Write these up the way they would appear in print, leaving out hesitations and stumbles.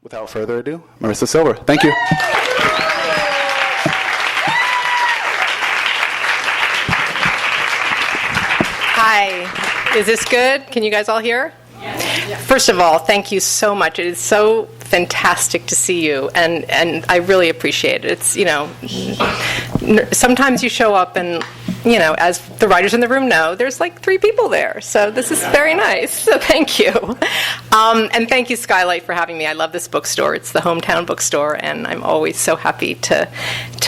Without further ado, Marisa Silver. Thank you. Hi. Is this good? Can you guys all hear? Yes. First of all, thank you so much. It is so fantastic to see you, and I really appreciate it. It's, sometimes you show up and, as the writers in the room know, there's like 3 people there. So this is very nice. So thank you. And thank you, Skylight, for having me. I love this bookstore. It's the hometown bookstore, and I'm always so happy to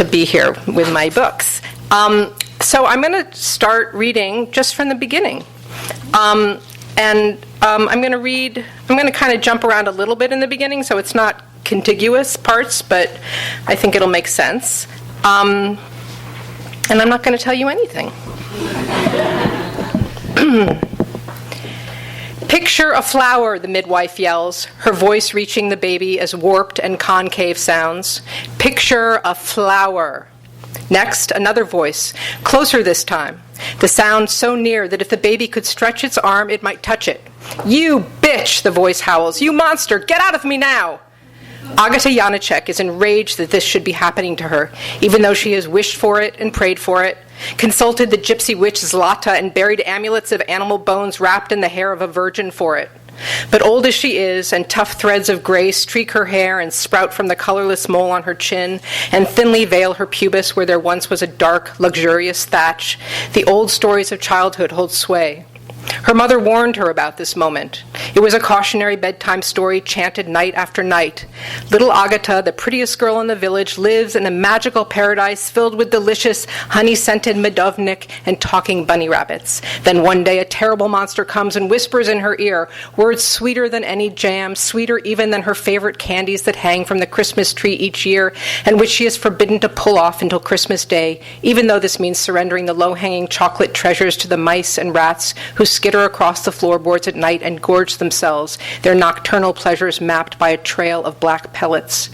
be here with my books. So I'm going to start reading just from the beginning. I'm going to kind of jump around a little bit in the beginning, so it's not contiguous parts, but I think it'll make sense. And I'm not going to tell you anything. Picture a flower, the midwife yells, her voice reaching the baby as warped and concave sounds. Picture a flower. Next, another voice, closer this time. The sound so near that if the baby could stretch its arm, it might touch it. You bitch, the voice howls. You monster, get out of me now! Agata Janacek is enraged that this should be happening to her, even though she has wished for it and prayed for it, consulted the gypsy witch Zlata and buried amulets of animal bones wrapped in the hair of a virgin for it. But old as she is, and tough threads of gray streak her hair and sprout from the colorless mole on her chin, and thinly veil her pubis where there once was a dark, luxurious thatch, the old stories of childhood hold sway. Her mother warned her about this moment. It was a cautionary bedtime story chanted night after night. Little Agata, the prettiest girl in the village, lives in a magical paradise filled with delicious, honey-scented medovnik and talking bunny rabbits. Then one day a terrible monster comes and whispers in her ear words sweeter than any jam, sweeter even than her favorite candies that hang from the Christmas tree each year, and which she is forbidden to pull off until Christmas Day, even though this means surrendering the low-hanging chocolate treasures to the mice and rats who skitter across the floorboards at night and gorge themselves, their nocturnal pleasures mapped by a trail of black pellets.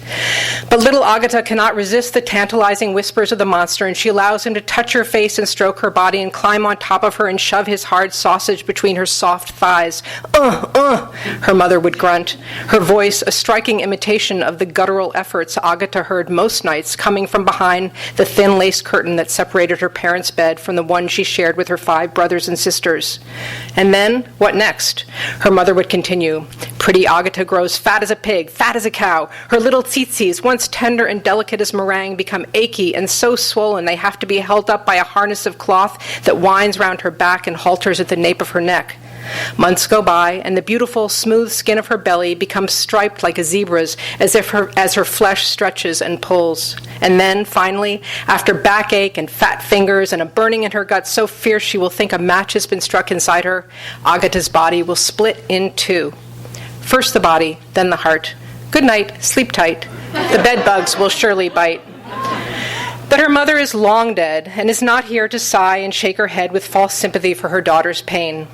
But little Agata cannot resist the tantalizing whispers of the monster, and she allows him to touch her face and stroke her body and climb on top of her and shove his hard sausage between her soft thighs. Her mother would grunt, her voice a striking imitation of the guttural efforts Agata heard most nights coming from behind the thin lace curtain that separated her parents' bed from the one she shared with her 5 brothers and sisters. And then, what next? Her mother would continue. Pretty Agata grows fat as a pig, fat as a cow. Her little tzitzis, once tender and delicate as meringue, become achy and so swollen they have to be held up by a harness of cloth that winds round her back and halters at the nape of her neck. Months go by, and the beautiful, smooth skin of her belly becomes striped like a zebra's as her flesh stretches and pulls. And then, finally, after backache and fat fingers and a burning in her gut so fierce she will think a match has been struck inside her, Agata's body will split in 2. First the body, then the heart. Good night, sleep tight. The bed bugs will surely bite. But her mother is long dead and is not here to sigh and shake her head with false sympathy for her daughter's pain.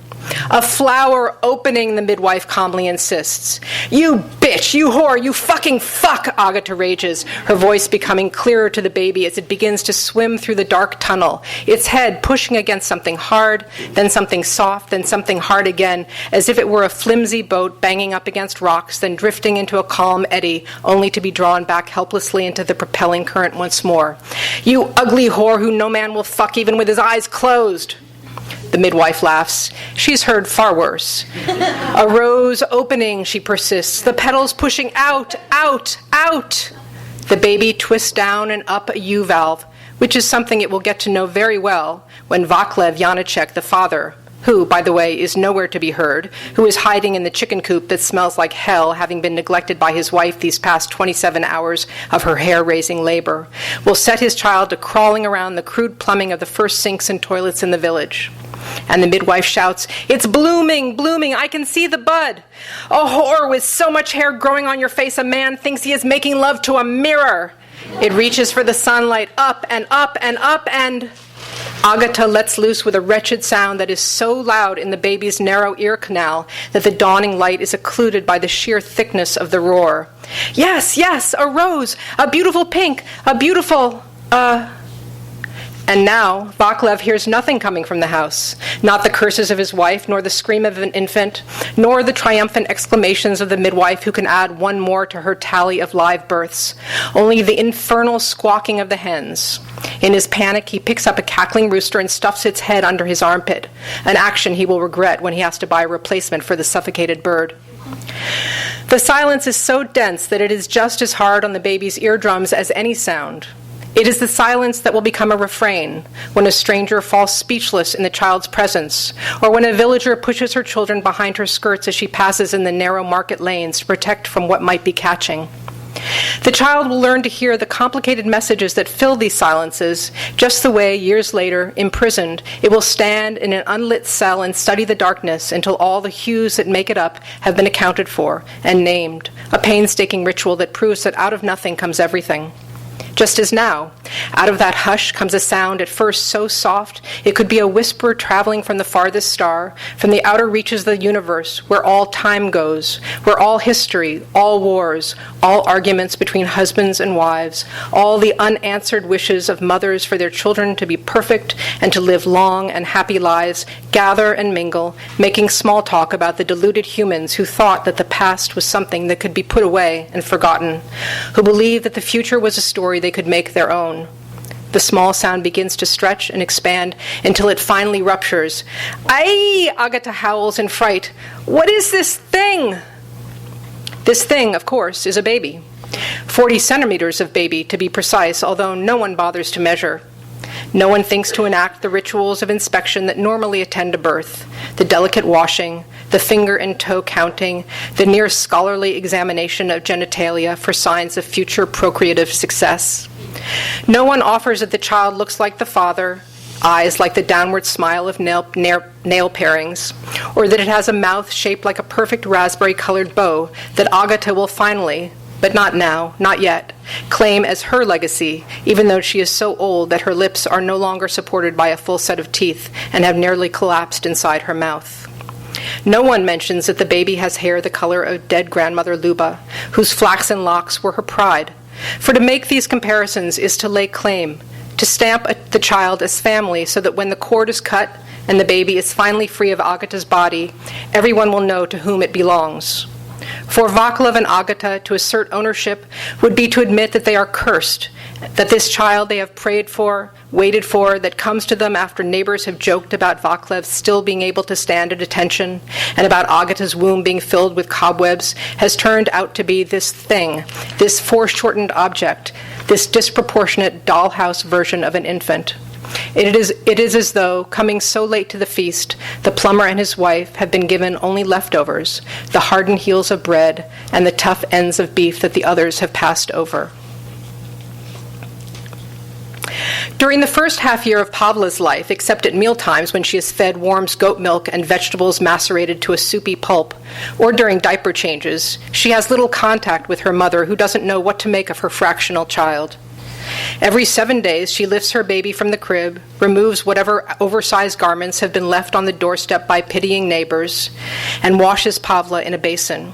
A flower opening, the midwife calmly insists. You bitch, you whore, you fucking fuck, Agata rages, her voice becoming clearer to the baby as it begins to swim through the dark tunnel, its head pushing against something hard, then something soft, then something hard again, as if it were a flimsy boat banging up against rocks, then drifting into a calm eddy, only to be drawn back helplessly into the propelling current once more. You ugly whore who no man will fuck even with his eyes closed. The midwife laughs. She's heard far worse. A rose opening, she persists, the petals pushing out, out, out. The baby twists down and up a U-valve, which is something it will get to know very well when Vaclav Janacek, the father, who, by the way, is nowhere to be heard, who is hiding in the chicken coop that smells like hell, having been neglected by his wife these past 27 hours of her hair-raising labor, will set his child to crawling around the crude plumbing of the first sinks and toilets in the village. And the midwife shouts, "It's blooming, blooming, I can see the bud. A whore with so much hair growing on your face, a man thinks he is making love to a mirror." It reaches for the sunlight, up and up and up, and Agata lets loose with a wretched sound that is so loud in the baby's narrow ear canal that the dawning light is occluded by the sheer thickness of the roar. Yes, yes, a rose, a beautiful pink, a beautiful, And now, Vaclav hears nothing coming from the house, not the curses of his wife, nor the scream of an infant, nor the triumphant exclamations of the midwife who can add one more to her tally of live births, only the infernal squawking of the hens. In his panic, he picks up a cackling rooster and stuffs its head under his armpit, an action he will regret when he has to buy a replacement for the suffocated bird. The silence is so dense that it is just as hard on the baby's eardrums as any sound. It is the silence that will become a refrain when a stranger falls speechless in the child's presence, or when a villager pushes her children behind her skirts as she passes in the narrow market lanes to protect from what might be catching. The child will learn to hear the complicated messages that fill these silences, just the way, years later, imprisoned, it will stand in an unlit cell and study the darkness until all the hues that make it up have been accounted for and named, a painstaking ritual that proves that out of nothing comes everything. Just as now, out of that hush comes a sound at first so soft it could be a whisper traveling from the farthest star, from the outer reaches of the universe, where all time goes, where all history, all wars, all arguments between husbands and wives, all the unanswered wishes of mothers for their children to be perfect and to live long and happy lives gather and mingle, making small talk about the deluded humans who thought that the past was something that could be put away and forgotten, who believed that the future was a story they could make their own. The small sound begins to stretch and expand until it finally ruptures. Aye! Agata howls in fright. What is this thing? This thing, of course, is a baby. 40 centimeters of baby, to be precise, although no one bothers to measure. No one thinks to enact the rituals of inspection that normally attend a birth, the delicate washing, the finger and toe counting, the near scholarly examination of genitalia for signs of future procreative success. No one offers that the child looks like the father, eyes like the downward smile of nail parings, or that it has a mouth shaped like a perfect raspberry-colored bow that Agata will finally, but not now, not yet, claim as her legacy, even though she is so old that her lips are no longer supported by a full set of teeth and have nearly collapsed inside her mouth. No one mentions that the baby has hair the color of dead grandmother Luba, whose flaxen locks were her pride. For to make these comparisons is to lay claim, to stamp the child as family so that when the cord is cut and the baby is finally free of Agata's body, everyone will know to whom it belongs. For Vaclav and Agata to assert ownership would be to admit that they are cursed, that this child they have prayed for, waited for, that comes to them after neighbors have joked about Vaclav still being able to stand at attention and about Agata's womb being filled with cobwebs, has turned out to be this thing, this foreshortened object, this disproportionate dollhouse version of an infant. It is as though, coming so late to the feast, the plumber and his wife have been given only leftovers, the hardened heels of bread and the tough ends of beef that the others have passed over. During the first half year of Pavla's life, except at mealtimes when she is fed warm goat milk and vegetables macerated to a soupy pulp, or during diaper changes, she has little contact with her mother, who doesn't know what to make of her fractional child. Every 7 days, she lifts her baby from the crib, removes whatever oversized garments have been left on the doorstep by pitying neighbors, and washes Pavla in a basin.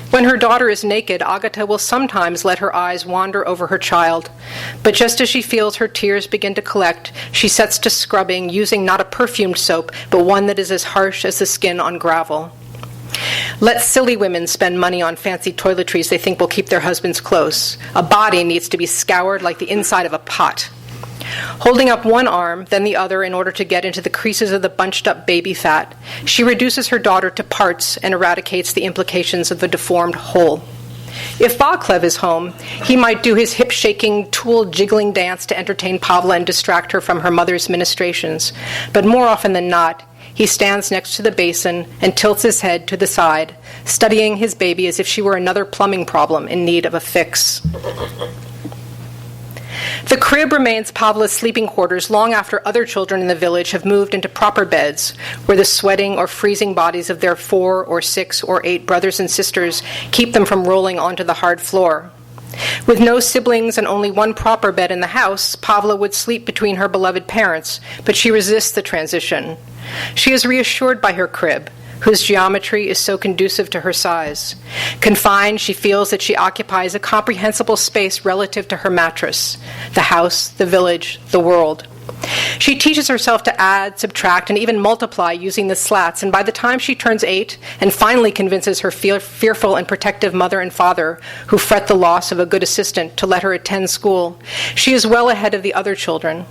When her daughter is naked, Agata will sometimes let her eyes wander over her child, but just as she feels her tears begin to collect, she sets to scrubbing, using not a perfumed soap, but one that is as harsh as the skin on gravel. Let silly women spend money on fancy toiletries they think will keep their husbands close. A body needs to be scoured like the inside of a pot. Holding up one arm, then the other in order to get into the creases of the bunched-up baby fat, she reduces her daughter to parts and eradicates the implications of the deformed whole. If Vaclav is home, he might do his hip-shaking, tool-jiggling dance to entertain Pavla and distract her from her mother's ministrations, but more often than not, he stands next to the basin and tilts his head to the side, studying his baby as if she were another plumbing problem in need of a fix. The crib remains Pavla's sleeping quarters long after other children in the village have moved into proper beds, where the sweating or freezing bodies of their 4 or 6 or 8 brothers and sisters keep them from rolling onto the hard floor. With no siblings and only one proper bed in the house, Pavla would sleep between her beloved parents, but she resists the transition. She is reassured by her crib, whose geometry is so conducive to her size. Confined, she feels that she occupies a comprehensible space relative to her mattress, the house, the village, the world. She teaches herself to add, subtract, and even multiply using the slats, and by the time she turns 8 and finally convinces her fearful and protective mother and father, who fret the loss of a good assistant, to let her attend school, she is well ahead of the other children.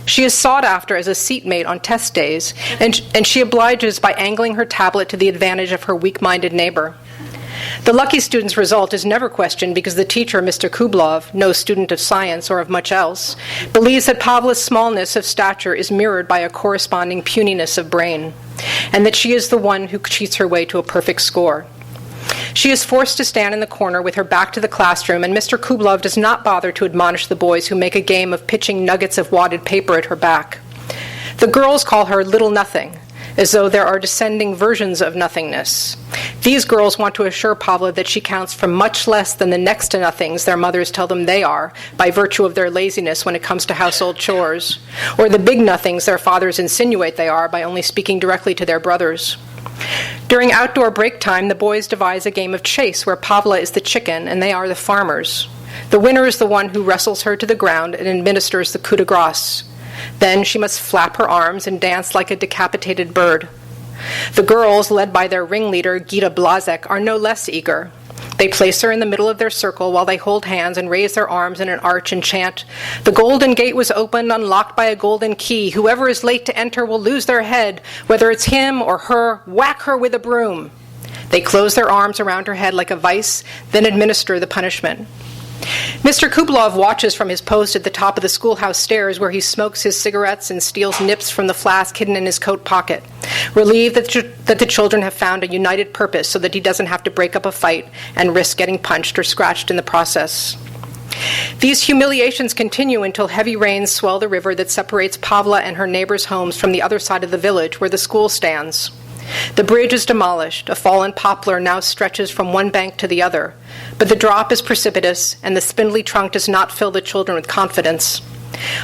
She is sought after as a seatmate on test days, and she obliges by angling her tablet to the advantage of her weak-minded neighbor. The lucky student's result is never questioned because the teacher, Mr. Kublov, no student of science or of much else, believes that Pavla's smallness of stature is mirrored by a corresponding puniness of brain, and that she is the one who cheats her way to a perfect score. She is forced to stand in the corner with her back to the classroom, and Mr. Kublov does not bother to admonish the boys who make a game of pitching nuggets of wadded paper at her back. The girls call her Little Nothing, as though there are descending versions of nothingness. These girls want to assure Pavla that she counts for much less than the next to nothings their mothers tell them they are, by virtue of their laziness when it comes to household chores, or the big nothings their fathers insinuate they are by only speaking directly to their brothers. During outdoor break time, the boys devise a game of chase where Pavla is the chicken and they are the farmers. The winner is the one who wrestles her to the ground and administers the coup de grace. Then she must flap her arms and dance like a decapitated bird. The girls, led by their ringleader, Gita Blazek, are no less eager. They place her in the middle of their circle while they hold hands and raise their arms in an arch and chant, "The golden gate was opened, unlocked by a golden key. Whoever is late to enter will lose their head. Whether it's him or her, whack her with a broom." They close their arms around her head like a vice, then administer the punishment. Mr. Kublov watches from his post at the top of the schoolhouse stairs, where he smokes his cigarettes and steals nips from the flask hidden in his coat pocket, relieved that the children have found a united purpose so that he doesn't have to break up a fight and risk getting punched or scratched in the process. These humiliations continue until heavy rains swell the river that separates Pavla and her neighbors' homes from the other side of the village where the school stands. The bridge is demolished. A fallen poplar now stretches from one bank to the other. But the drop is precipitous, and the spindly trunk does not fill the children with confidence.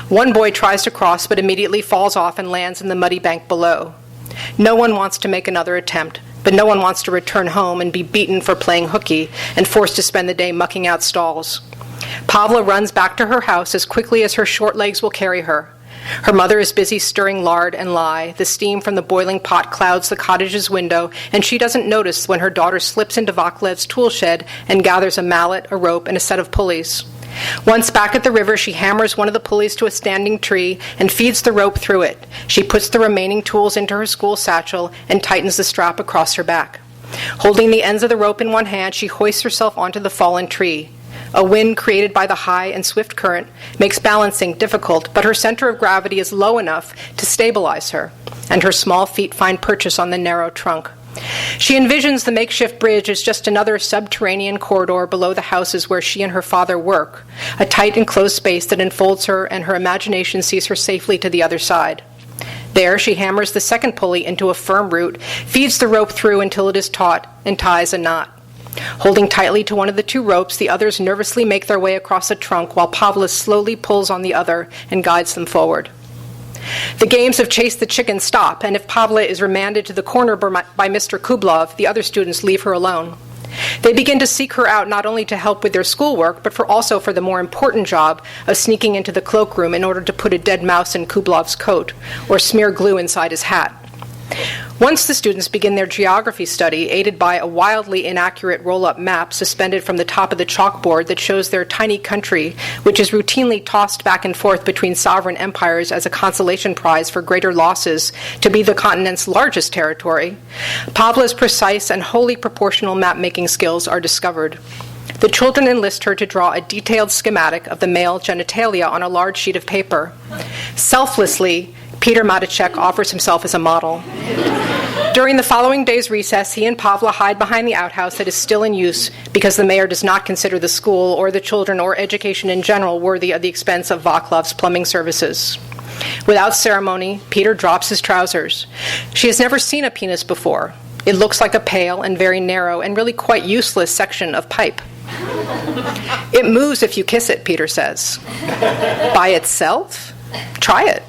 One boy tries to cross, but immediately falls off and lands in the muddy bank below. No one wants to make another attempt, but no one wants to return home and be beaten for playing hooky and forced to spend the day mucking out stalls. Pavla runs back to her house as quickly as her short legs will carry her. Her mother is busy stirring lard and lye. The steam from the boiling pot clouds the cottage's window, and she doesn't notice when her daughter slips into Vaklev's tool shed and gathers a mallet, a rope, and a set of pulleys. Once back at the river, she hammers one of the pulleys to a standing tree and feeds the rope through it. She puts the remaining tools into her school satchel and tightens the strap across her back. Holding the ends of the rope in one hand, she hoists herself onto the fallen tree. A wind created by the high and swift current makes balancing difficult, but her center of gravity is low enough to stabilize her, and her small feet find purchase on the narrow trunk. She envisions the makeshift bridge as just another subterranean corridor below the houses where she and her father work, a tight enclosed space that enfolds her, and her imagination sees her safely to the other side. There she hammers the second pulley into a firm root, feeds the rope through until it is taut, and ties a knot. Holding tightly to one of the two ropes, the others nervously make their way across the trunk while Pavla slowly pulls on the other and guides them forward. The games of Chase the Chicken stop, and if Pavla is remanded to the corner by Mr. Kublov, the other students leave her alone. They begin to seek her out not only to help with their schoolwork, but also for the more important job of sneaking into the cloakroom in order to put a dead mouse in Kublov's coat or smear glue inside his hat. Once the students begin their geography study, aided by a wildly inaccurate roll-up map suspended from the top of the chalkboard that shows their tiny country, which is routinely tossed back and forth between sovereign empires as a consolation prize for greater losses to be the continent's largest territory, Pavla's precise and wholly proportional map-making skills are discovered. The children enlist her to draw a detailed schematic of the male genitalia on a large sheet of paper. Selflessly, Peter Matacek offers himself as a model. During the following day's recess, he and Pavla hide behind the outhouse that is still in use because the mayor does not consider the school or the children or education in general worthy of the expense of Vaclav's plumbing services. Without ceremony, Peter drops his trousers. She has never seen a penis before. It looks like a pale and very narrow and really quite useless section of pipe. "It moves if you kiss it," Peter says. "By itself? Try it."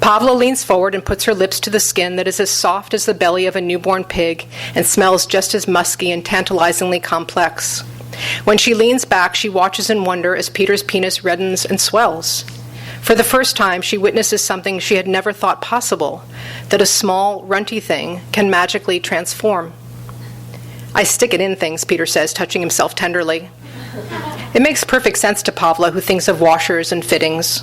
Pavla leans forward and puts her lips to the skin that is as soft as the belly of a newborn pig and smells just as musky and tantalizingly complex. When she leans back, she watches in wonder as Peter's penis reddens and swells. For the first time, she witnesses something she had never thought possible, that a small, runty thing can magically transform. I stick it in things, Peter says, touching himself tenderly. It makes perfect sense to Pavla, who thinks of washers and fittings.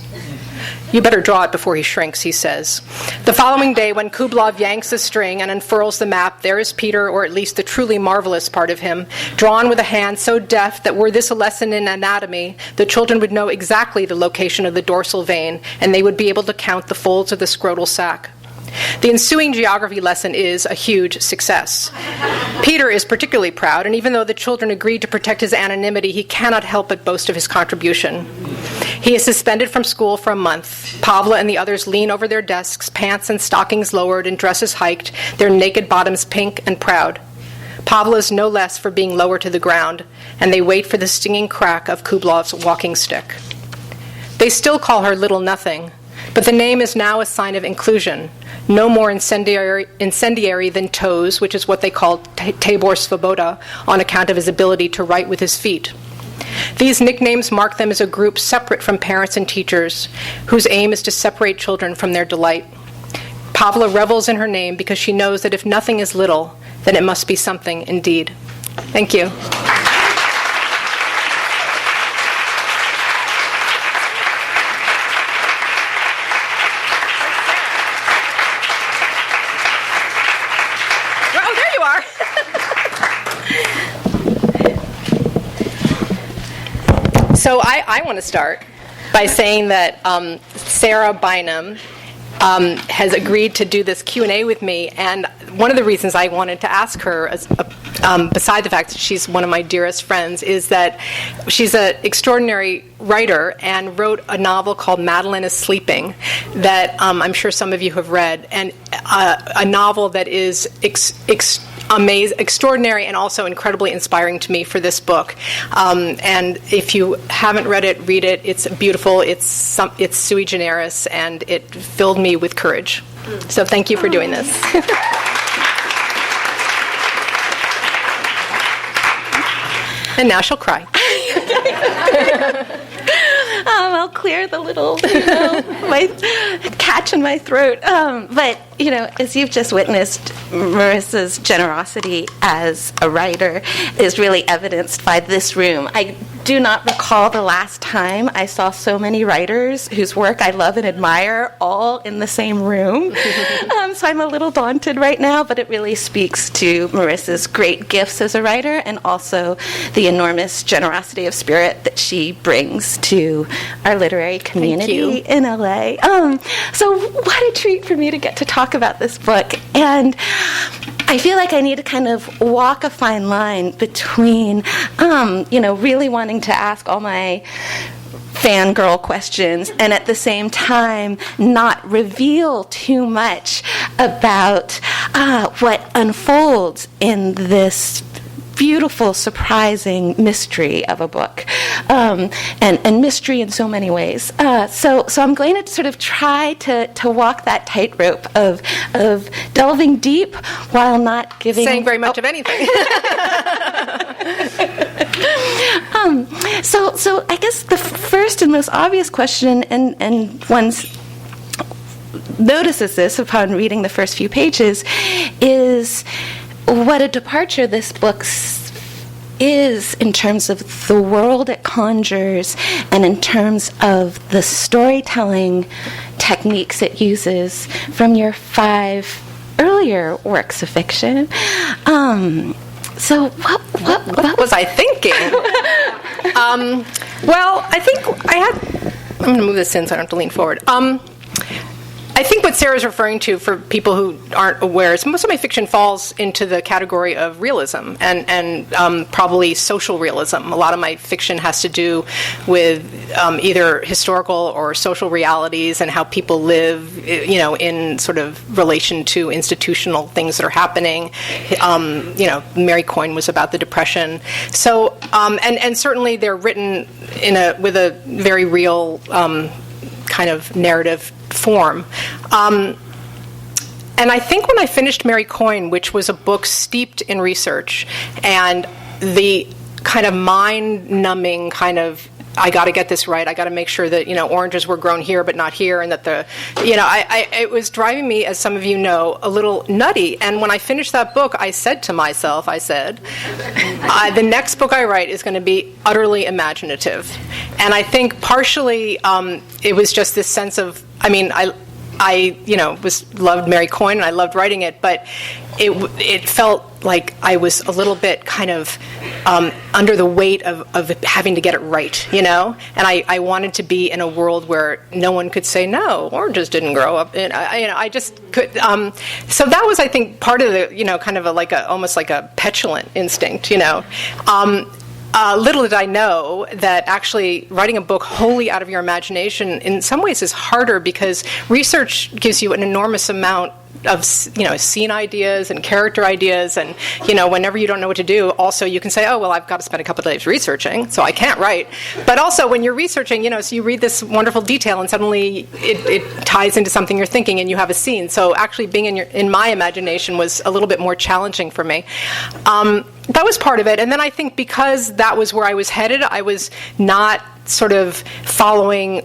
You better draw it before he shrinks, he says. The following day, when Kublov yanks the string and unfurls the map, there is Peter, or at least the truly marvelous part of him, drawn with a hand so deft that were this a lesson in anatomy, the children would know exactly the location of the dorsal vein, and they would be able to count the folds of the scrotal sac. The ensuing geography lesson is a huge success. Peter is particularly proud, and even though the children agreed to protect his anonymity, he cannot help but boast of his contribution. He is suspended from school for a month. Pavla and the others lean over their desks, pants and stockings lowered and dresses hiked, their naked bottoms pink and proud. Pavla is no less for being lower to the ground, and they wait for the stinging crack of Kublov's walking stick. They still call her Little Nothing, but the name is now a sign of inclusion, no more incendiary than Toes, which is what they call Tabor Svoboda, on account of his ability to write with his feet. These nicknames mark them as a group separate from parents and teachers, whose aim is to separate children from their delight. Pavla revels in her name because she knows that if nothing is little, then it must be something indeed. Thank you. So I want to start by saying that Sarah Bynum has agreed to do this Q&A with me, and one of the reasons I wanted to ask her, beside the fact that she's one of my dearest friends, is that she's an extraordinary writer and wrote a novel called Madeline is Sleeping that I'm sure some of you have read, and a novel that is extraordinary and also incredibly inspiring to me for this book. And if you haven't read it, read it. It's beautiful. It's sui generis, and it filled me with courage. So thank you for doing this. And now she'll cry. I'll clear the little, my catch in my throat. But, as you've just witnessed, Marisa's generosity as a writer is really evidenced by this room. I do not recall the last time I saw so many writers whose work I love and admire all in the same room. So I'm a little daunted right now, but it really speaks to Marisa's great gifts as a writer and also the enormous generosity of spirit that she brings to our literary community in LA. So what a treat for me to get to talk about this book. And I feel like I need to kind of walk a fine line between, really wanting to ask all my fangirl questions and at the same time not reveal too much about what unfolds in this beautiful, surprising mystery of a book, and mystery in so many ways. So I'm going to sort of try to walk that tightrope of delving deep while not saying very much of anything. So I guess the first and most obvious question, and one's notices this upon reading the first few pages, is what a departure this book is in terms of the world it conjures and in terms of the storytelling techniques it uses from your 5 earlier works of fiction. So what was I thinking? Well, I think I'm going to move this in so I don't have to lean forward. I think what Sarah's referring to, for people who aren't aware, is most of my fiction falls into the category of realism and probably social realism. A lot of my fiction has to do with either historical or social realities and how people live, in sort of relation to institutional things that are happening. Mary Coyne was about the Depression. So, and certainly they're written with a very real kind of narrative form. And I think when I finished Mary Coyne, which was a book steeped in research and the kind of mind-numbing kind of I got to get this right. I got to make sure that, oranges were grown here but not here, and that it was driving me, as some of you know, a little nutty. And when I finished that book, I said to myself, the next book I write is going to be utterly imaginative. And I think partially it was just this sense of, I loved Mary Coyne and I loved writing it, but it felt like I was a little bit kind of under the weight of having to get it right, And I wanted to be in a world where no one could say, no, oranges didn't grow up. And I just could. So that was, I think, part of the, kind of almost like a petulant instinct, Little did I know that actually writing a book wholly out of your imagination in some ways is harder, because research gives you an enormous amount of scene ideas and character ideas, and whenever you don't know what to do, also you can say, oh well, I've got to spend a couple of days researching, so I can't write. But also when you're researching, so you read this wonderful detail and suddenly it ties into something you're thinking and you have a scene. So actually being in my imagination was a little bit more challenging for me. That was part of it. And then I think because that was where I was headed, I was not sort of following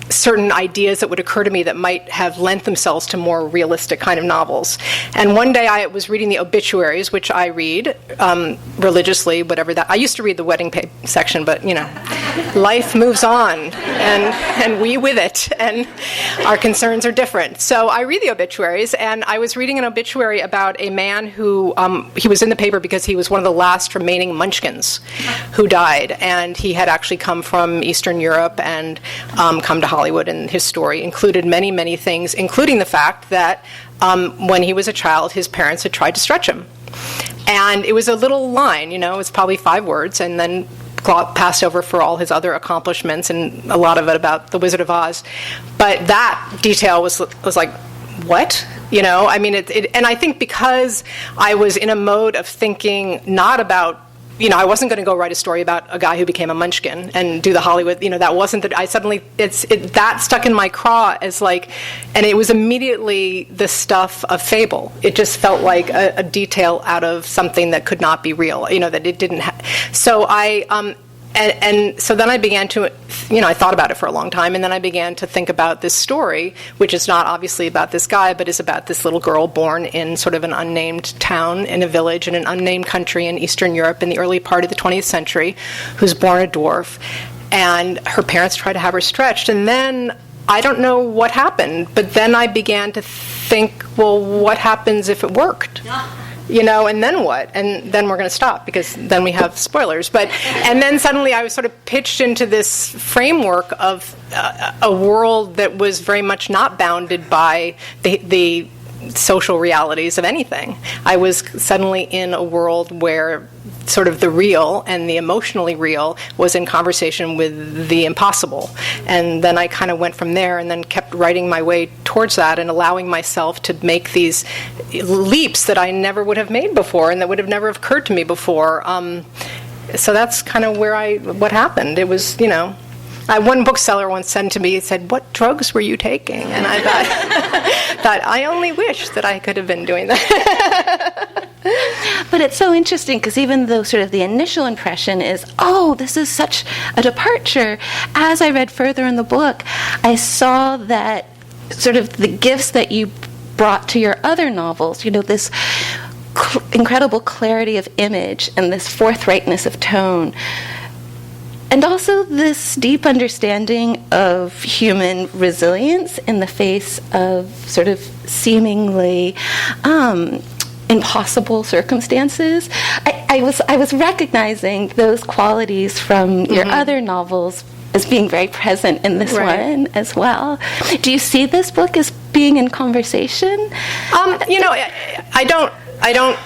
certain ideas that would occur to me that might have lent themselves to more realistic kind of novels. And one day I was reading the obituaries, which I read religiously, whatever that. I used to read the wedding section, but life moves on, and we with it, and our concerns are different. So I read the obituaries, and I was reading an obituary about a man who he was in the paper because he was one of the last remaining Munchkins who died, and he had actually come from Eastern Europe and come to Hollywood, and his story included many, many things, including the fact that when he was a child, his parents had tried to stretch him. And it was a little line, it was probably 5 words, and then passed over for all his other accomplishments, and a lot of it about the Wizard of Oz. But that detail was like, what? And I think because I was in a mode of thinking not about, I wasn't going to go write a story about a guy who became a munchkin and do the Hollywood, that wasn't that. I suddenly, that stuck in my craw as and it was immediately the stuff of fable. It just felt like a detail out of something that could not be real, that it didn't so I, and so then I began to, I thought about it for a long time, and then I began to think about this story, which is not obviously about this guy, but is about this little girl born in sort of an unnamed town in a village in an unnamed country in Eastern Europe in the early part of the 20th century, who's born a dwarf, and her parents try to have her stretched, and then I don't know what happened, but then I began to think, well, what happens if it worked? And then what? And then we're going to stop, because then we have spoilers. And then suddenly I was sort of pitched into this framework of a world that was very much not bounded by the social realities of anything. I was suddenly in a world where sort of the real and the emotionally real was in conversation with the impossible. And then I kind of went from there and then kept writing my way towards that and allowing myself to make these leaps that I never would have made before and that would have never occurred to me before. So that's kind of what happened. It was, one bookseller once said to me, he said, "What drugs were you taking?" And I thought, I only wish that I could have been doing that. But it's so interesting, because even though sort of the initial impression is, oh, this is such a departure, as I read further in the book, I saw that sort of the gifts that you brought to your other novels, this incredible clarity of image and this forthrightness of tone, and also this deep understanding of human resilience in the face of sort of seemingly impossible circumstances. I was recognizing those qualities from your other novels as being very present in this one as well. Do you see this book as being in conversation? I don't.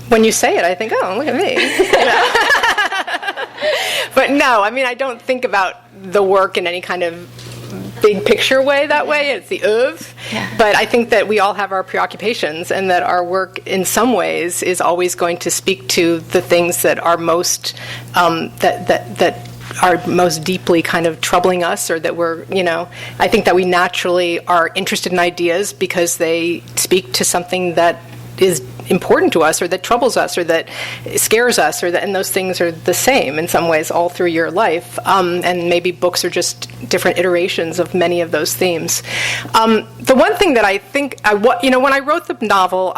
When you say it, I think, oh, look at me. But no, I don't think about the work in any kind of big picture way that way. It's the oeuvre. Yeah. But I think that we all have our preoccupations, and that our work in some ways is always going to speak to the things that are most that are most deeply kind of troubling us, or that we're, I think that we naturally are interested in ideas because they speak to something that is important to us, or that troubles us, or that scares us, and those things are the same in some ways all through your life. And maybe books are just different iterations of many of those themes. The one thing that I think, when I wrote the novel,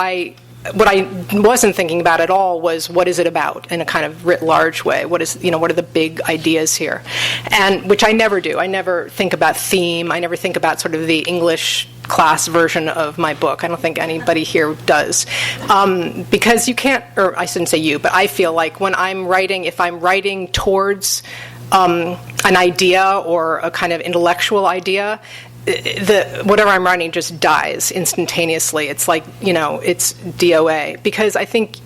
what I wasn't thinking about at all was, what is it about in a kind of writ large way? What are the big ideas here? And which I never do. I never think about theme. I never think about sort of the English class version of my book. I don't think anybody here does. Because you can't, or I shouldn't say you, but I feel like when I'm writing, if I'm writing towards an idea or a kind of intellectual idea, whatever I'm writing just dies instantaneously. It's like, it's DOA. Because I think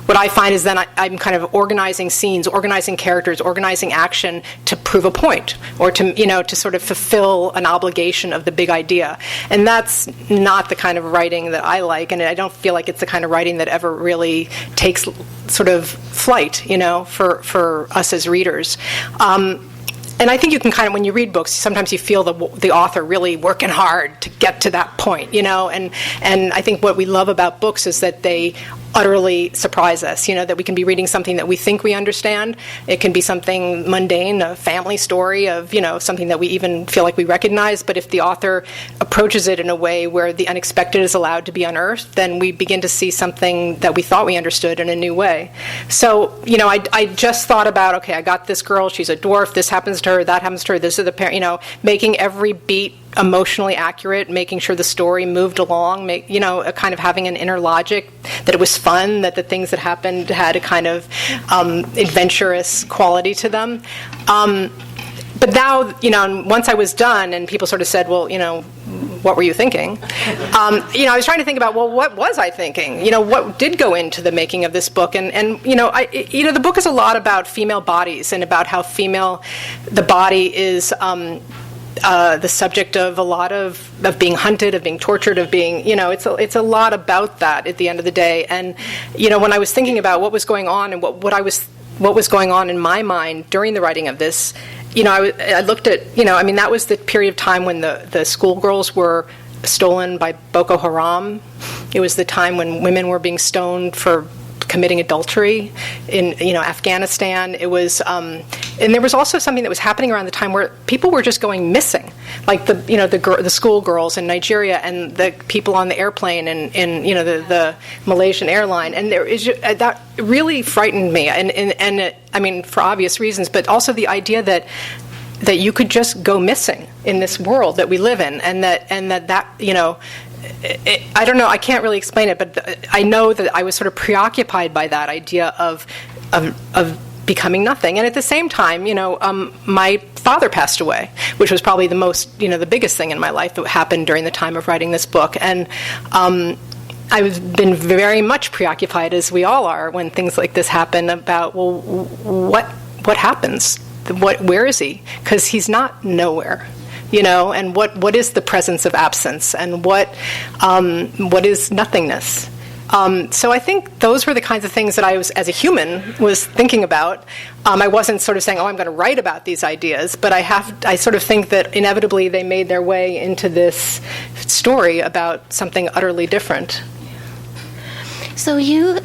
what I find is then I'm kind of organizing scenes, organizing characters, organizing action to prove a point, or to sort of fulfill an obligation of the big idea. And that's not the kind of writing that I like, and I don't feel like it's the kind of writing that ever really takes sort of flight, for us as readers. And I think you can kind of, when you read books, sometimes you feel the author really working hard to get to that point, and I think what we love about books is that they utterly surprise us, that we can be reading something that we think we understand. It can be something mundane, a family story of, something that we even feel like we recognize, but if the author approaches it in a way where the unexpected is allowed to be unearthed, then we begin to see something that we thought we understood in a new way. So, I just thought about, okay, I got this girl, she's a dwarf, this happens to her, that happens to her, this is the parent, making every beat emotionally accurate, making sure the story moved along, kind of having an inner logic, that it was fun, that the things that happened had a kind of adventurous quality to them. But now, once I was done and people sort of said, well, what were you thinking? I was trying to think about, well, what was I thinking? What did go into the making of this book? And the book is a lot about female bodies and about how the body is the subject of a lot of being hunted, of being tortured, of being, it's a lot about that at the end of the day. And, when I was thinking about what was going on and what was going on in my mind during the writing of this, I looked at, that was the period of time when the schoolgirls were stolen by Boko Haram. It was the time when women were being stoned for committing adultery in Afghanistan. It was, and there was also something that was happening around the time where people were just going missing, like the schoolgirls in Nigeria and the people on the airplane and the Malaysian airline, and that really frightened me, and for obvious reasons, but also the idea that you could just go missing in this world that we live in, and that I don't know, I can't really explain it, but I know that I was sort of preoccupied by that idea of becoming nothing. And at the same time, my father passed away, which was probably the biggest thing in my life that happened during the time of writing this book. And I've been very much preoccupied, as we all are, when things like this happen, about, well, what happens? Where is he? Because he's not nowhere. And what is the presence of absence, and what is nothingness? So I think those were the kinds of things that I was, as a human, was thinking about. I wasn't sort of saying, I'm going to write about these ideas, but I sort of think that inevitably they made their way into this story about something utterly different. So you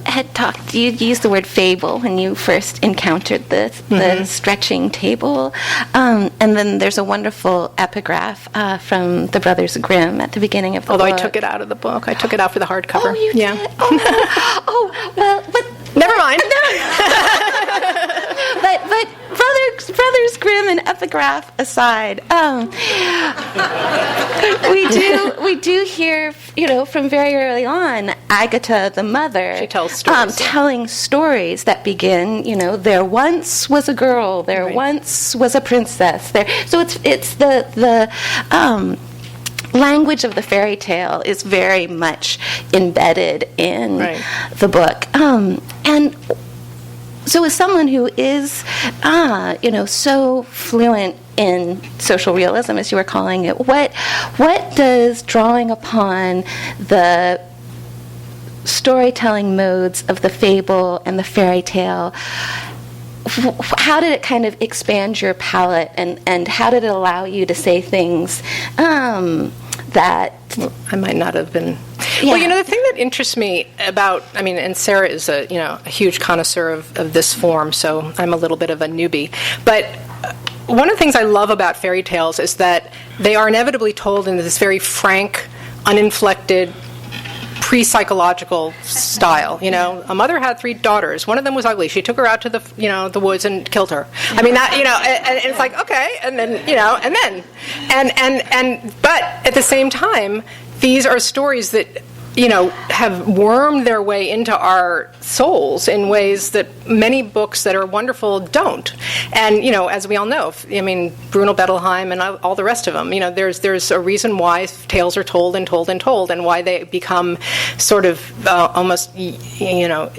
used the word fable when you first encountered the stretching table. And then there's a wonderful epigraph from the Brothers Grimm at the beginning of the book. Although I took it out of the book. I took it out for the hardcover. Oh, you did? Oh, well, but... Never mind. but Brothers Grimm and epigraph aside, we do hear, from very early on, Agatha, the mother, she tells stories, telling stories that begin, there once was a girl, there once was a princess. So it's the language of the fairy tale is very much embedded in the book. And so as someone who is, so fluent in social realism, as you were calling it, what does drawing upon the storytelling modes of the fable and the fairy tale, how did it kind of expand your palette, and how did it allow you to say things that I might not have been. Yeah. Well, the thing that interests me about, and Sarah is a huge connoisseur of this form, so I'm a little bit of a newbie. But one of the things I love about fairy tales is that they are inevitably told in this very frank, uninflected, pre-psychological style. A mother had 3 daughters. One of them was ugly. She took her out to the woods and killed her. I mean, that, and it's like, okay, and then, but at the same time, these are stories that, have wormed their way into our souls in ways that many books that are wonderful don't. And, as we all know, Bruno Bettelheim and all the rest of them, there's a reason why tales are told and told and told, and why they become sort of almost, Jungianly,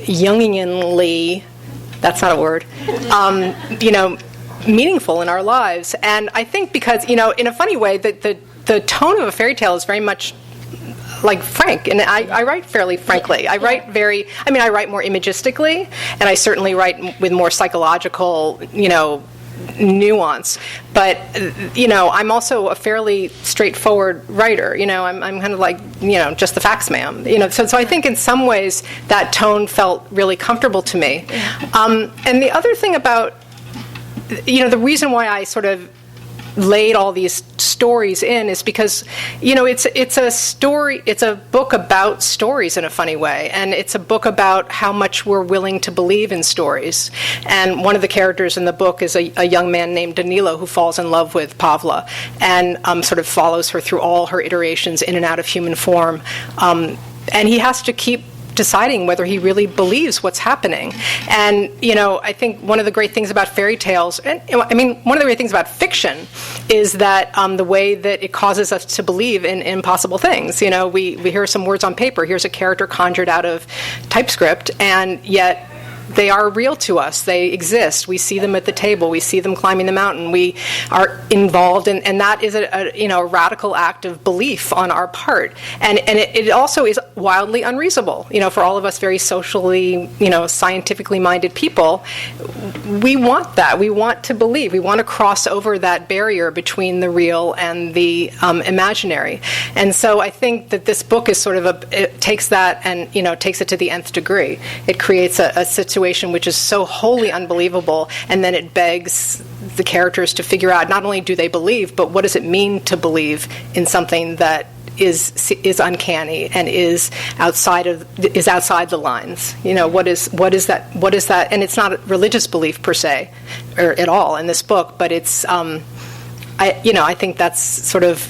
that's not a word, meaningful in our lives. And I think because, in a funny way, the tone of a fairy tale is very much like frank, and I write fairly frankly. I write I write more imagistically, and I certainly write with more psychological, nuance. But, I'm also a fairly straightforward writer. I'm kind of like, just the facts, ma'am. So I think in some ways that tone felt really comfortable to me. And the other thing about, the reason why I sort of laid all these stories in is because it's a book about stories in a funny way, and it's a book about how much we're willing to believe in stories. And one of the characters in the book is a young man named Danilo who falls in love with Pavla and sort of follows her through all her iterations in and out of human form, and he has to keep deciding whether he really believes what's happening. And, I think one of the great things about fairy tales, and one of the great things about fiction is that the way that it causes us to believe in impossible things. We hear some words on paper. Here's a character conjured out of typescript, and yet they are real to us. They exist. We see them at the table. We see them climbing the mountain. We are involved, and that is a radical act of belief on our part. And it also is wildly unreasonable. For all of us very socially, scientifically minded people, we want that. We want to believe. We want to cross over that barrier between the real and the imaginary. And so I think that this book is sort of it takes that and takes it to the nth degree. It creates a situation which is so wholly unbelievable, and then it begs the characters to figure out not only do they believe, but what does it mean to believe in something that is uncanny and is outside the lines. What is that? And it's not a religious belief per se, or at all in this book, but it's I think that's sort of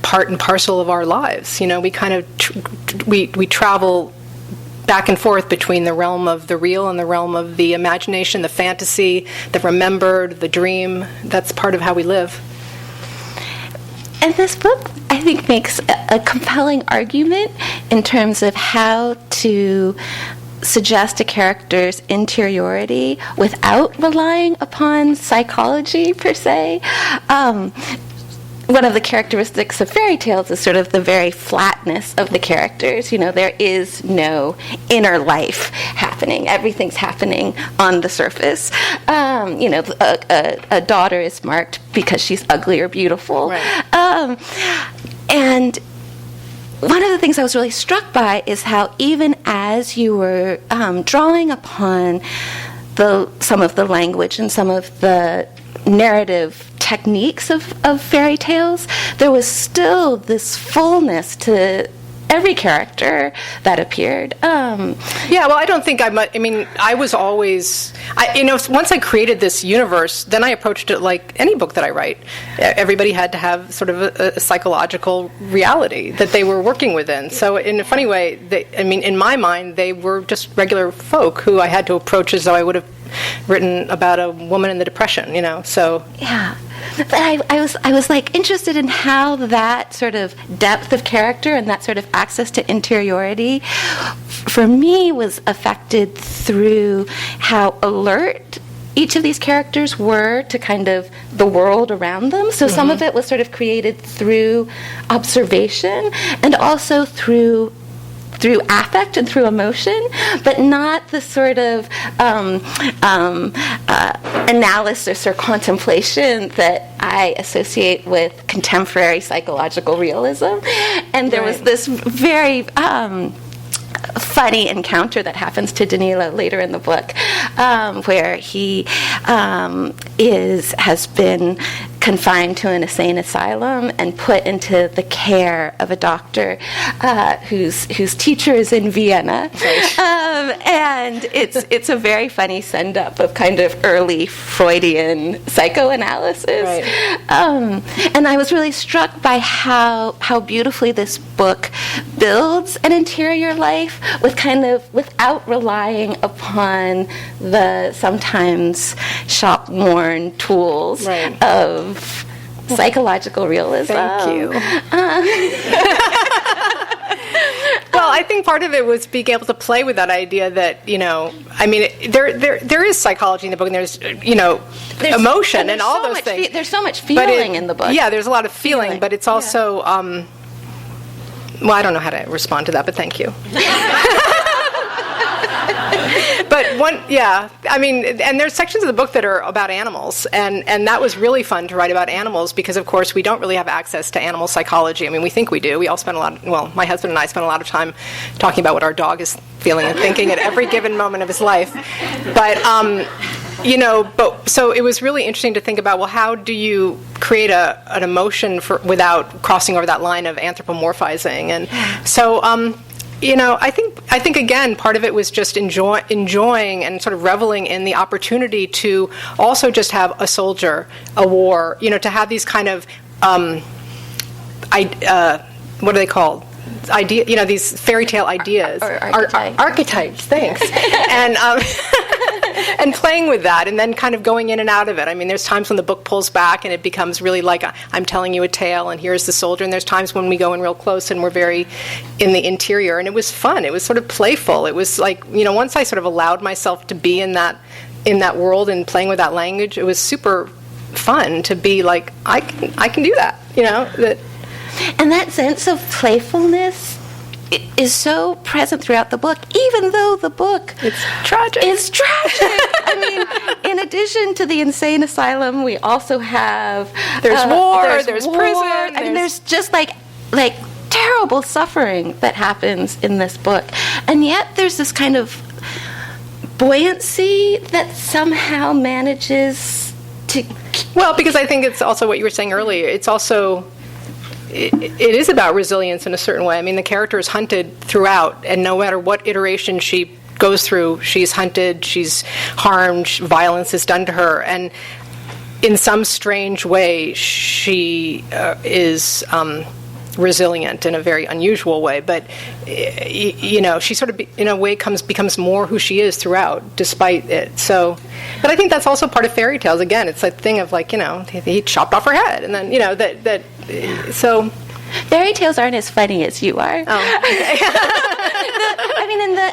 part and parcel of our lives. We kind of we travel back and forth between the realm of the real and the realm of the imagination, the fantasy, the remembered, the dream. That's part of how we live. And this book, I think, makes a compelling argument in terms of how to suggest a character's interiority without relying upon psychology, per se. One of the characteristics of fairy tales is sort of the very flatness of the characters. There is no inner life happening. Everything's happening on the surface. A daughter is marked because she's ugly or beautiful. Right. And one of the things I was really struck by is how even as you were drawing upon some of the language and some of the narrative techniques of fairy tales, there was still this fullness to every character that appeared. I don't think I was always, once I created this universe, then I approached it like any book that I write. Everybody had to have sort of a psychological reality that they were working within. So in a funny way, in my mind, they were just regular folk who I had to approach as though I would have written about a woman in the Depression, so. Yeah. But I was like interested in how that sort of depth of character and that sort of access to interiority for me was affected through how alert each of these characters were to kind of the world around them. So some of it was sort of created through observation and also through through affect and through emotion, but not the sort of analysis or contemplation that I associate with contemporary psychological realism. And there was this very funny encounter that happens to Danilo later in the book, where he has been confined to an insane asylum and put into the care of a doctor whose teacher is in Vienna. Right. And it's a very funny send-up of kind of early Freudian psychoanalysis. Right. And I was really struck by how beautifully this book builds an interior life without relying upon the sometimes shop-worn tools of psychological realism. Thank you. Well, I think part of it was being able to play with that idea that, there is psychology in the book, and there's, emotion and all those things. There's so much feeling in the book. Yeah, there's a lot of feeling, but it's also, well, I don't know how to respond to that, but thank you. But and there's sections of the book that are about animals, and that was really fun to write about animals because, of course, we don't really have access to animal psychology. I mean, we think we do. We all spend my husband and I spend a lot of time talking about what our dog is feeling and thinking at every given moment of his life. But, so it was really interesting to think about, well, how do you create an emotion without crossing over that line of anthropomorphizing? And so, I think again, part of it was just enjoying and sort of reveling in the opportunity to also just have a soldier, a war, to have these kind of, what are they called? These fairy tale ideas. Archetypes, thanks. And playing with that and then kind of going in and out of it. I mean, there's times when the book pulls back and it becomes really like I'm telling you a tale and here's the soldier, and there's times when we go in real close and we're very in the interior, and it was fun. It was sort of playful. It was like, once I sort of allowed myself to be in that world and playing with that language, it was super fun to be like, I can do that, that. And that sense of playfulness is so present throughout the book, even though the book is tragic. I mean, in addition to the insane asylum, we also have there's war, there's prison. I mean, there's just like terrible suffering that happens in this book, and yet there's this kind of buoyancy that somehow manages to. Well, because I think it's also what you were saying earlier. It's also. It is about resilience in a certain way. I mean, the character is hunted throughout, and no matter what iteration she goes through, she's hunted, she's harmed, violence is done to her, and in some strange way, she is resilient in a very unusual way. But she sort of, in a way, becomes more who she is throughout, despite it. So, but I think that's also part of fairy tales. Again, it's a thing of like, he chopped off her head, and then that. So, fairy tales aren't as funny as you are. Oh, okay.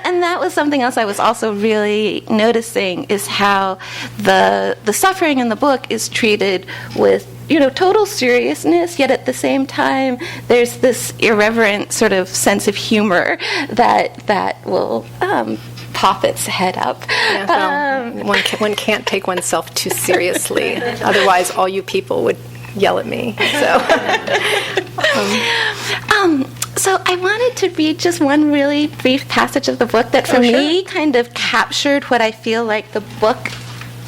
And that was something else I was also really noticing is how the suffering in the book is treated with total seriousness, yet at the same time there's this irreverent sort of sense of humor that will pop its head up. Yeah, one can't take oneself too seriously, otherwise all you people would yell at me. So I wanted to read just one really brief passage of the book that for me kind of captured what I feel like the book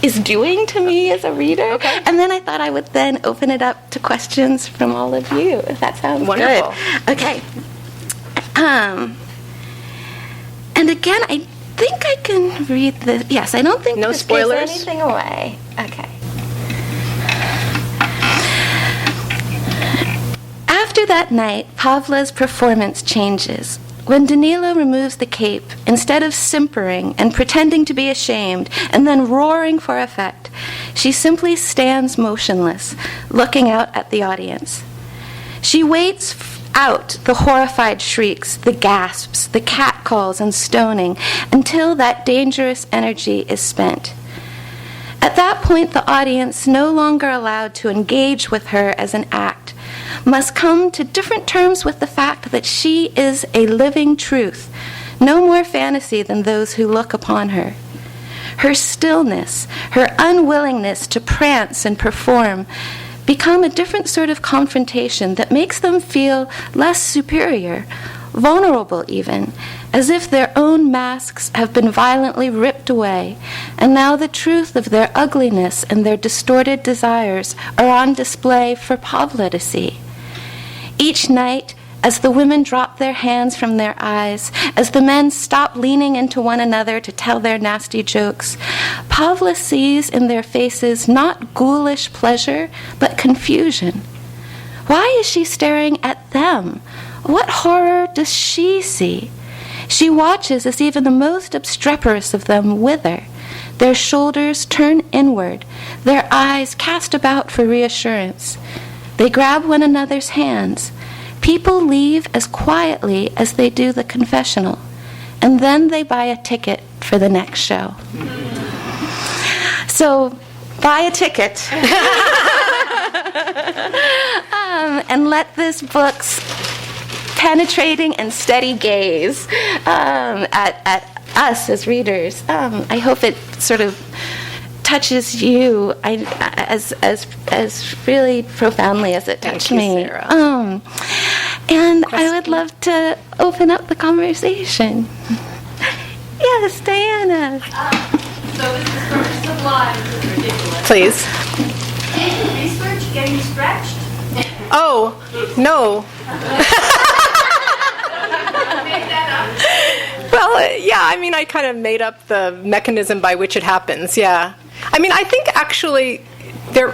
is doing to me as a reader. Okay. And then I thought I would then open it up to questions from all of you, if that sounds wonderful. Good. Okay. And again, I think I can read this. Yes, I don't think no this spoilers. gives anything away. Okay. After that night, Pavla's performance changes. When Danilo removes the cape, instead of simpering and pretending to be ashamed and then roaring for effect, she simply stands motionless, looking out at the audience. She waits out the horrified shrieks, the gasps, the catcalls and stoning until that dangerous energy is spent. At that point, the audience, no longer allowed to engage with her as an act, must come to different terms with the fact that she is a living truth, no more fantasy than those who look upon her. Her stillness, her unwillingness to prance and perform, become a different sort of confrontation that makes them feel less superior, vulnerable even, as if their own masks have been violently ripped away, and now the truth of their ugliness and their distorted desires are on display for Pavla to see. Each night, as the women drop their hands from their eyes, as the men stop leaning into one another to tell their nasty jokes, Pavla sees in their faces not ghoulish pleasure, but confusion. Why is she staring at them? What horror does she see? She watches as even the most obstreperous of them wither, their shoulders turn inward, their eyes cast about for reassurance. They grab one another's hands. People leave as quietly as they do the confessional, and then they buy a ticket for the next show. So, buy a ticket. And let this book's penetrating and steady gaze at us as readers. I hope it sort of touches you as really profoundly as it touched me. And I would love to open up the conversation. Yes, Diana. So this is from Sublime. This is ridiculous. Please. Research getting stretched? Oh, no. Well, yeah, I mean, I kind of made up the mechanism by which it happens, yeah. I mean, I think actually there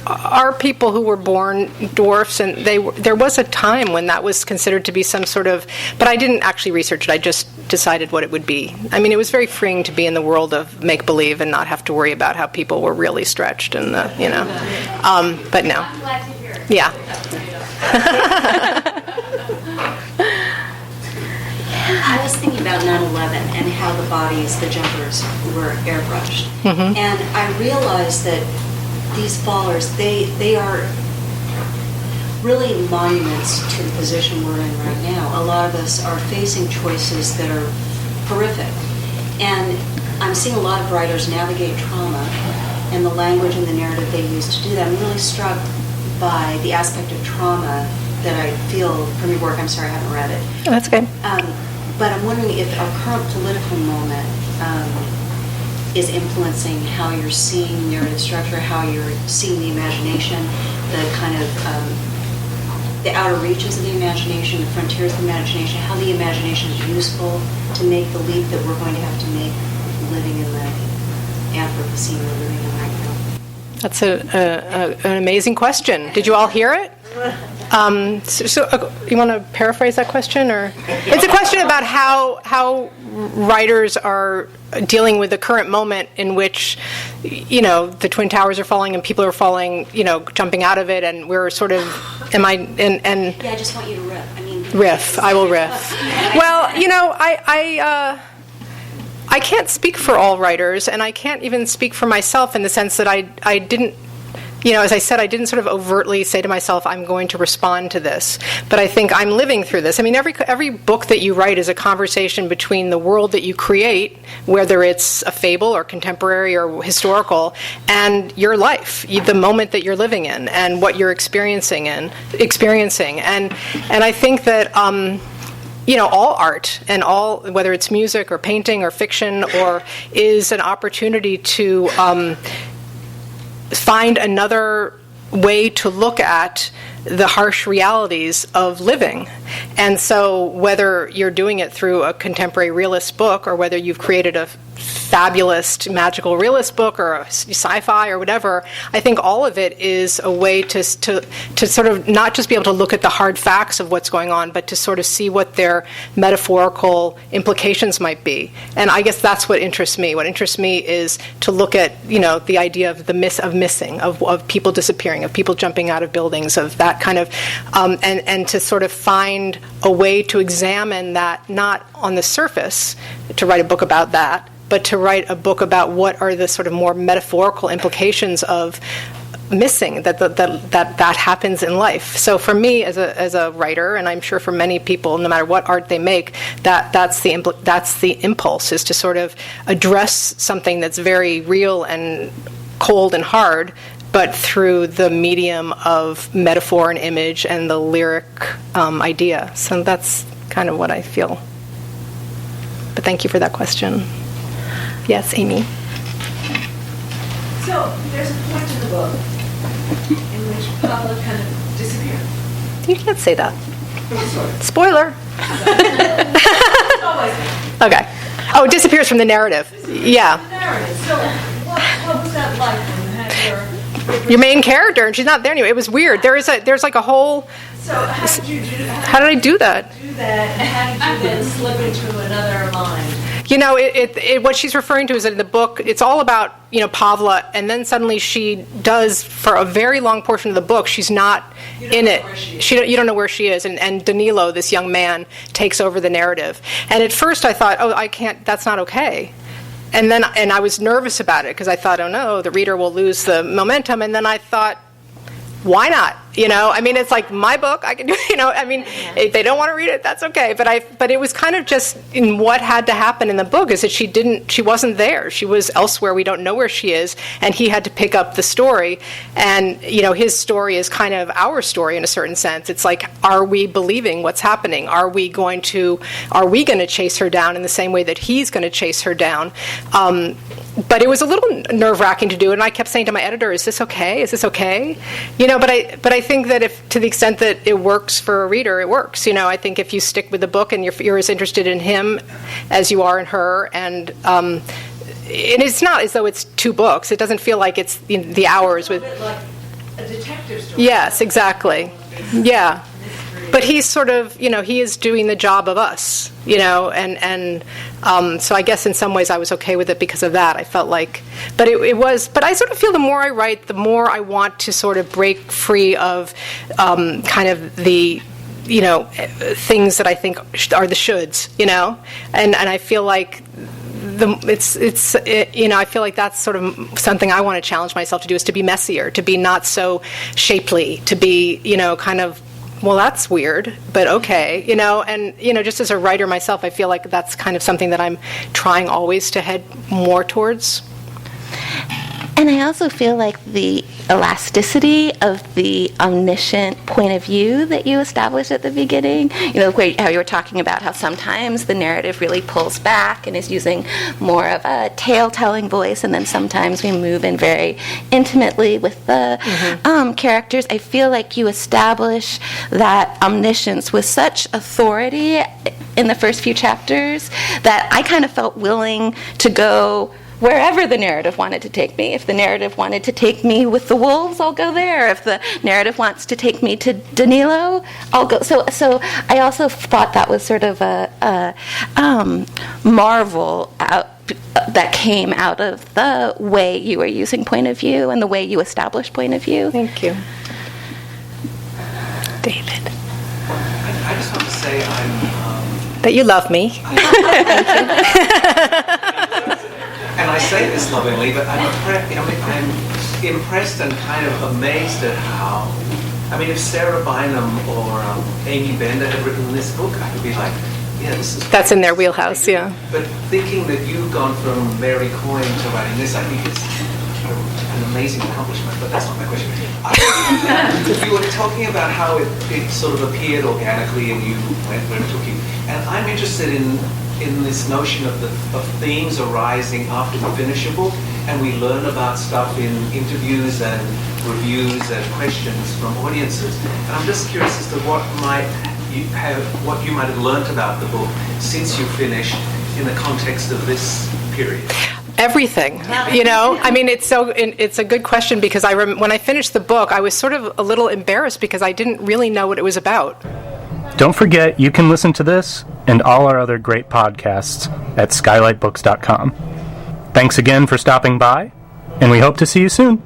are people who were born dwarfs, and there was a time when that was considered to be some sort of, but I didn't actually research it, I just decided what it would be. I mean, it was very freeing to be in the world of make-believe and not have to worry about how people were really stretched and, but no. I'm glad to hear it. Yeah. I was thinking about 9/11 and how the bodies, the jumpers, were airbrushed. Mm-hmm. And I realized that these fallers, they are really monuments to the position we're in right now. A lot of us are facing choices that are horrific. And I'm seeing a lot of writers navigate trauma and the language and the narrative they use to do that. I'm really struck by the aspect of trauma that I feel from your work. I'm sorry, I haven't read it. Oh, that's good. But I'm wondering if our current political moment is influencing how you're seeing narrative structure, how you're seeing the imagination, the kind of the outer reaches of the imagination, the frontiers of the imagination, how the imagination is useful to make the leap that we're going to have to make living in the Anthropocene we're living in right now. That's an amazing question. Did you all hear it? You want to paraphrase that question, or it's a question about how writers are dealing with the current moment in which, the Twin Towers are falling and people are falling, jumping out of it, and we're sort of, Yeah, I just want you to riff. Riff. I will riff. Well, I can't speak for all writers, and I can't even speak for myself in the sense that I didn't, as I said, I didn't sort of overtly say to myself, I'm going to respond to this. But I think I'm living through this. I mean, every book that you write is a conversation between the world that you create, whether it's a fable or contemporary or historical, and your life, the moment that you're living in, and what you're experiencing. And I think that all art and all, whether it's music or painting or fiction, is an opportunity to find another way to look at the harsh realities of living. And so whether you're doing it through a contemporary realist book, or whether you've created a fabulous magical realist book or a sci-fi or whatever, I think all of it is a way to sort of not just be able to look at the hard facts of what's going on, but to sort of see what their metaphorical implications might be. And I guess that's what interests me. What interests me is to look at, the idea of the missing, of people disappearing, of people jumping out of buildings, of that kind of, and to sort of find a way to examine that, not on the surface, to write a book about that, but to write a book about what are the sort of more metaphorical implications of missing, that happens in life. So for me as a writer, and I'm sure for many people, no matter what art they make, that's the impulse, is to sort of address something that's very real and cold and hard, but through the medium of metaphor and image and the lyric idea. So that's kind of what I feel. But thank you for that question. Yes, Amy? So, there's a point in the book in which Pavla kind of disappears. You can't say that. Sort of. Spoiler. Always. Okay. Oh, it disappears from the narrative. Yeah. Narrative. So, what was that like when you had Your main character, and she's not there anyway. It was weird. There's like a whole... So, how did you do that? How did I do that? And how did you then slip into another line? You know, what she's referring to is that in the book, it's all about, Pavla, and then suddenly she does, for a very long portion of the book, she's not in it. You don't know where she is, and Danilo, this young man, takes over the narrative. And at first I thought, I can't, that's not okay. And I was nervous about it, because I thought, oh no, the reader will lose the momentum, and then I thought, why not? It's like my book. I can do. If they don't want to read it, that's okay. But it was kind of just in what had to happen in the book is that she wasn't there. She was elsewhere. We don't know where she is, and he had to pick up the story. And his story is kind of our story in a certain sense. It's like, are we believing what's happening? Are we going to chase her down in the same way that he's going to chase her down? But it was a little nerve-wracking to do, and I kept saying to my editor, "Is this okay? Is this okay?" But I think that if, to the extent that it works for a reader, it works. I think if you stick with the book and you're as interested in him as you are in her, and it's not as though it's two books. It doesn't feel like it's the hours with. A bit like a detective story. Yes, exactly. Yeah. But he's sort of, he is doing the job of us, and so I guess in some ways I was okay with it because of that. I felt like, but I sort of feel the more I write, the more I want to sort of break free of kind of the, things that I think are the shoulds, and I feel like I feel like that's sort of something I want to challenge myself to do, is to be messier, to be not so shapely, to be, kind of, well, that's weird, but okay, and, just as a writer myself, I feel like that's kind of something that I'm trying always to head more towards. And I also feel like the elasticity of the omniscient point of view that you established at the beginning, how you were talking about how sometimes the narrative really pulls back and is using more of a tale-telling voice, and then sometimes we move in very intimately with the characters. I feel like you establish that omniscience with such authority in the first few chapters that I kind of felt willing to go wherever the narrative wanted to take me. If the narrative wanted to take me with the wolves, I'll go there. If the narrative wants to take me to Danilo, I'll go. So I also thought that was sort of a marvel that came out of the way you were using point of view and the way you established point of view. Thank you. David. I just want to say that you love me. And I say this lovingly, but I'm impressed and kind of amazed at how, if Sarah Bynum or Amy Bender had written this book, I could be like, yeah, this is... That's in their wheelhouse, yeah. But thinking that you've gone from Mary Coyne to writing this, I think is an amazing accomplishment, but that's not my question. You were talking about how it sort of appeared organically and you went where it took you. And I'm interested in this notion of themes arising after we finish a book, and we learn about stuff in interviews and reviews and questions from audiences. And I'm just curious as to what you might have learnt about the book since you finished in the context of this period. Everything, it's a good question, because when I finished the book, I was sort of a little embarrassed because I didn't really know what it was about. Don't forget, you can listen to this and all our other great podcasts at skylightbooks.com. Thanks again for stopping by, and we hope to see you soon.